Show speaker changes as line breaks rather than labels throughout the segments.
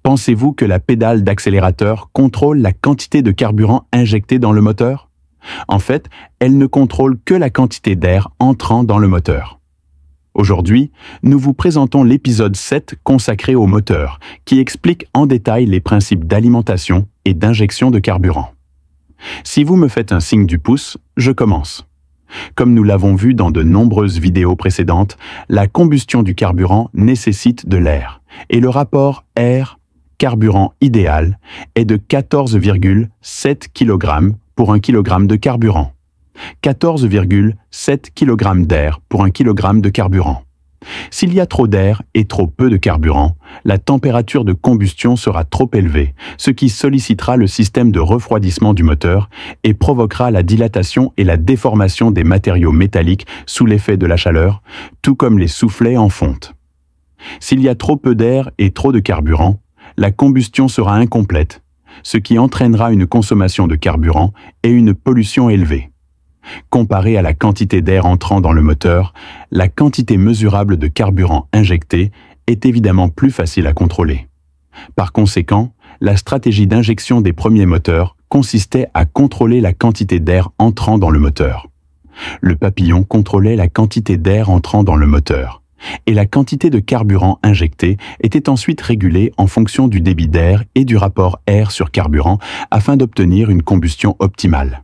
Pensez-vous que la pédale d'accélérateur contrôle la quantité de carburant injecté dans le moteur? En fait, elle ne contrôle que la quantité d'air entrant dans le moteur. Aujourd'hui, nous vous présentons l'épisode 7 consacré au moteur, qui explique en détail les principes d'alimentation et d'injection de carburant. Si vous me faites un signe du pouce, je commence. Comme nous l'avons vu dans de nombreuses vidéos précédentes, la combustion du carburant nécessite de l'air, et le rapport air-carburant idéal est de 14,7 kg pour 1 kg de carburant. 14,7 kg d'air pour 1 kg de carburant. S'il y a trop d'air et trop peu de carburant, la température de combustion sera trop élevée, ce qui sollicitera le système de refroidissement du moteur et provoquera la dilatation et la déformation des matériaux métalliques sous l'effet de la chaleur, tout comme les soufflets en fonte. S'il y a trop peu d'air et trop de carburant, la combustion sera incomplète, ce qui entraînera une consommation de carburant et une pollution élevée. Comparé à la quantité d'air entrant dans le moteur, la quantité mesurable de carburant injecté est évidemment plus facile à contrôler. Par conséquent, la stratégie d'injection des premiers moteurs consistait à contrôler la quantité d'air entrant dans le moteur. Le papillon contrôlait la quantité d'air entrant dans le moteur, et la quantité de carburant injecté était ensuite régulée en fonction du débit d'air et du rapport air sur carburant afin d'obtenir une combustion optimale.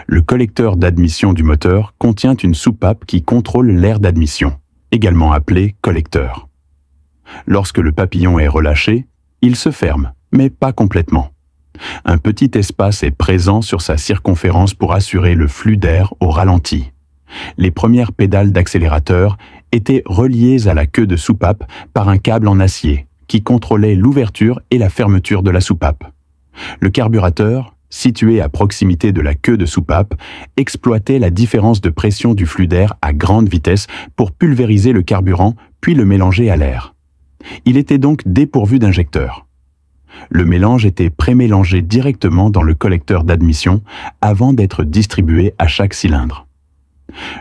Le collecteur d'admission du moteur contient une soupape qui contrôle l'air d'admission, également appelé collecteur. Lorsque le papillon est relâché, il se ferme, mais pas complètement. Un petit espace est présent sur sa circonférence pour assurer le flux d'air au ralenti. Les premières pédales d'accélérateur étaient reliées à la queue de soupape par un câble en acier qui contrôlait l'ouverture et la fermeture de la soupape. Le carburateur, situé à proximité de la queue de soupape, exploitait la différence de pression du flux d'air à grande vitesse pour pulvériser le carburant puis le mélanger à l'air. Il était donc dépourvu d'injecteur. Le mélange était pré-mélangé directement dans le collecteur d'admission avant d'être distribué à chaque cylindre.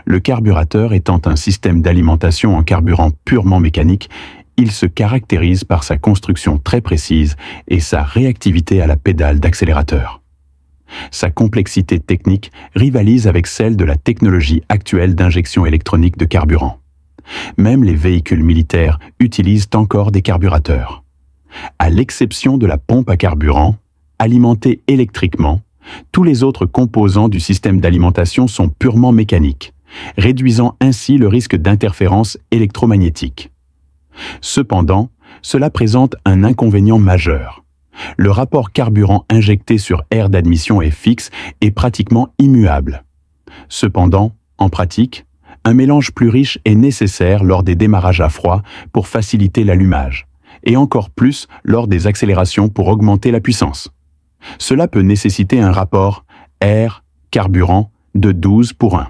Le carburateur étant un système d'alimentation en carburant purement mécanique, il se caractérise par sa construction très précise et sa réactivité à la pédale d'accélérateur. Sa complexité technique rivalise avec celle de la technologie actuelle d'injection électronique de carburant. Même les véhicules militaires utilisent encore des carburateurs. À l'exception de la pompe à carburant, alimentée électriquement, tous les autres composants du système d'alimentation sont purement mécaniques, réduisant ainsi le risque d'interférence électromagnétique. Cependant, cela présente un inconvénient majeur. Le rapport carburant injecté sur air d'admission est fixe et pratiquement immuable. Cependant, en pratique, un mélange plus riche est nécessaire lors des démarrages à froid pour faciliter l'allumage, et encore plus lors des accélérations pour augmenter la puissance. Cela peut nécessiter un rapport air-carburant de 12:1.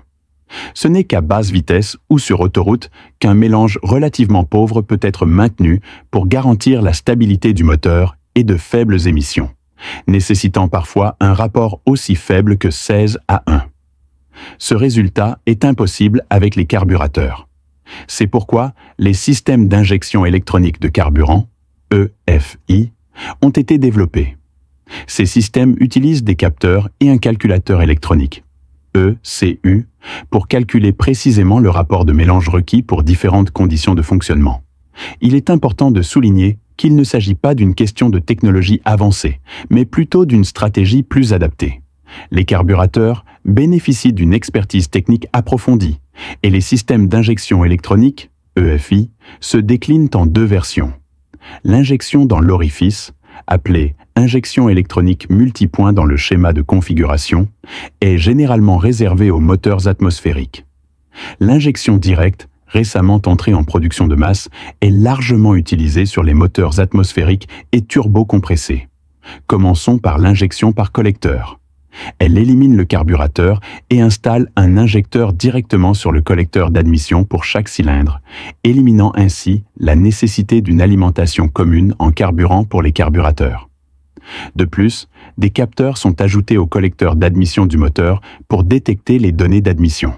Ce n'est qu'à basse vitesse ou sur autoroute qu'un mélange relativement pauvre peut être maintenu pour garantir la stabilité du moteur et de faibles émissions, nécessitant parfois un rapport aussi faible que 16:1. Ce résultat est impossible avec les carburateurs. C'est pourquoi les systèmes d'injection électronique de carburant, EFI, ont été développés. Ces systèmes utilisent des capteurs et un calculateur électronique, ECU, pour calculer précisément le rapport de mélange requis pour différentes conditions de fonctionnement. Il est important de souligner qu'il ne s'agit pas d'une question de technologie avancée, mais plutôt d'une stratégie plus adaptée. Les carburateurs bénéficient d'une expertise technique approfondie, et les systèmes d'injection électronique, EFI, se déclinent en deux versions. L'injection dans l'orifice, appelée injection électronique multipoint dans le schéma de configuration, est généralement réservée aux moteurs atmosphériques. L'injection directe, récemment entrée en production de masse, est largement utilisée sur les moteurs atmosphériques et turbocompressés. Commençons par l'injection par collecteur. Elle élimine le carburateur et installe un injecteur directement sur le collecteur d'admission pour chaque cylindre, éliminant ainsi la nécessité d'une alimentation commune en carburant pour les carburateurs. De plus, des capteurs sont ajoutés au collecteur d'admission du moteur pour détecter les données d'admission.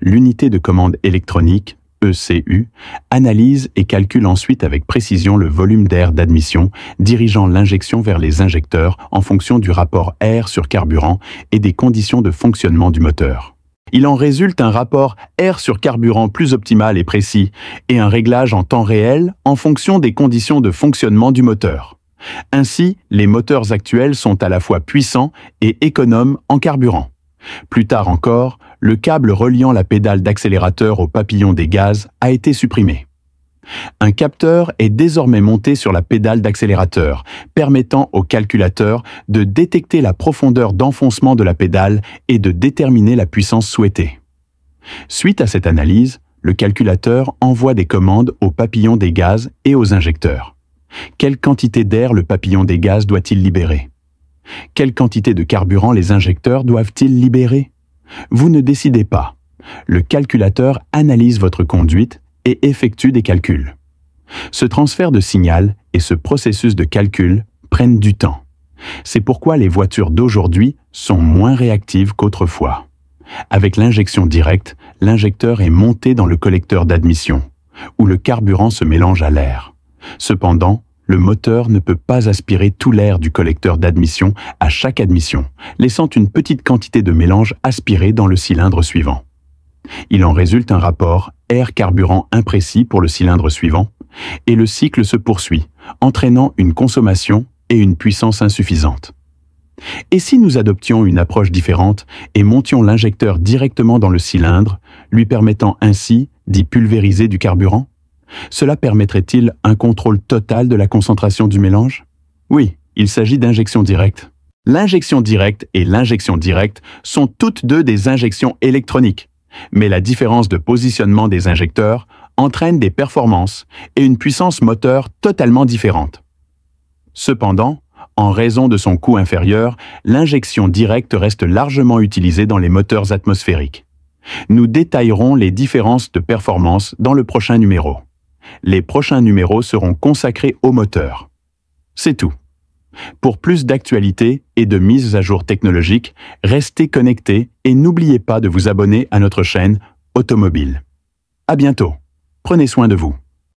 L'unité de commande électronique, ECU, analyse et calcule ensuite avec précision le volume d'air d'admission, dirigeant l'injection vers les injecteurs en fonction du rapport air sur carburant et des conditions de fonctionnement du moteur. Il en résulte un rapport air sur carburant plus optimal et précis et un réglage en temps réel en fonction des conditions de fonctionnement du moteur. Ainsi, les moteurs actuels sont à la fois puissants et économes en carburant. Plus tard encore, le câble reliant la pédale d'accélérateur au papillon des gaz a été supprimé. Un capteur est désormais monté sur la pédale d'accélérateur, permettant au calculateur de détecter la profondeur d'enfoncement de la pédale et de déterminer la puissance souhaitée. Suite à cette analyse, le calculateur envoie des commandes au papillon des gaz et aux injecteurs. Quelle quantité d'air le papillon des gaz doit-il libérer? Quelle quantité de carburant les injecteurs doivent-ils libérer? Vous ne décidez pas. Le calculateur analyse votre conduite et effectue des calculs. Ce transfert de signal et ce processus de calcul prennent du temps. C'est pourquoi les voitures d'aujourd'hui sont moins réactives qu'autrefois. Avec l'injection directe, l'injecteur est monté dans le collecteur d'admission, où le carburant se mélange à l'air. Cependant, le moteur ne peut pas aspirer tout l'air du collecteur d'admission à chaque admission, laissant une petite quantité de mélange aspirée dans le cylindre suivant. Il en résulte un rapport air-carburant imprécis pour le cylindre suivant, et le cycle se poursuit, entraînant une consommation et une puissance insuffisantes. Et si nous adoptions une approche différente et montions l'injecteur directement dans le cylindre, lui permettant ainsi d'y pulvériser du carburant? Cela permettrait-il un contrôle total de la concentration du mélange? Oui, il s'agit d'injection directe. L'injection directe et l'injection directe sont toutes deux des injections électroniques, mais la différence de positionnement des injecteurs entraîne des performances et une puissance moteur totalement différentes. Cependant, en raison de son coût inférieur, l'injection directe reste largement utilisée dans les moteurs atmosphériques. Nous détaillerons les différences de performance dans le prochain numéro. Les prochains numéros seront consacrés au moteur. C'est tout. Pour plus d'actualités et de mises à jour technologiques, restez connectés et n'oubliez pas de vous abonner à notre chaîne Automobile. À bientôt. Prenez soin de vous.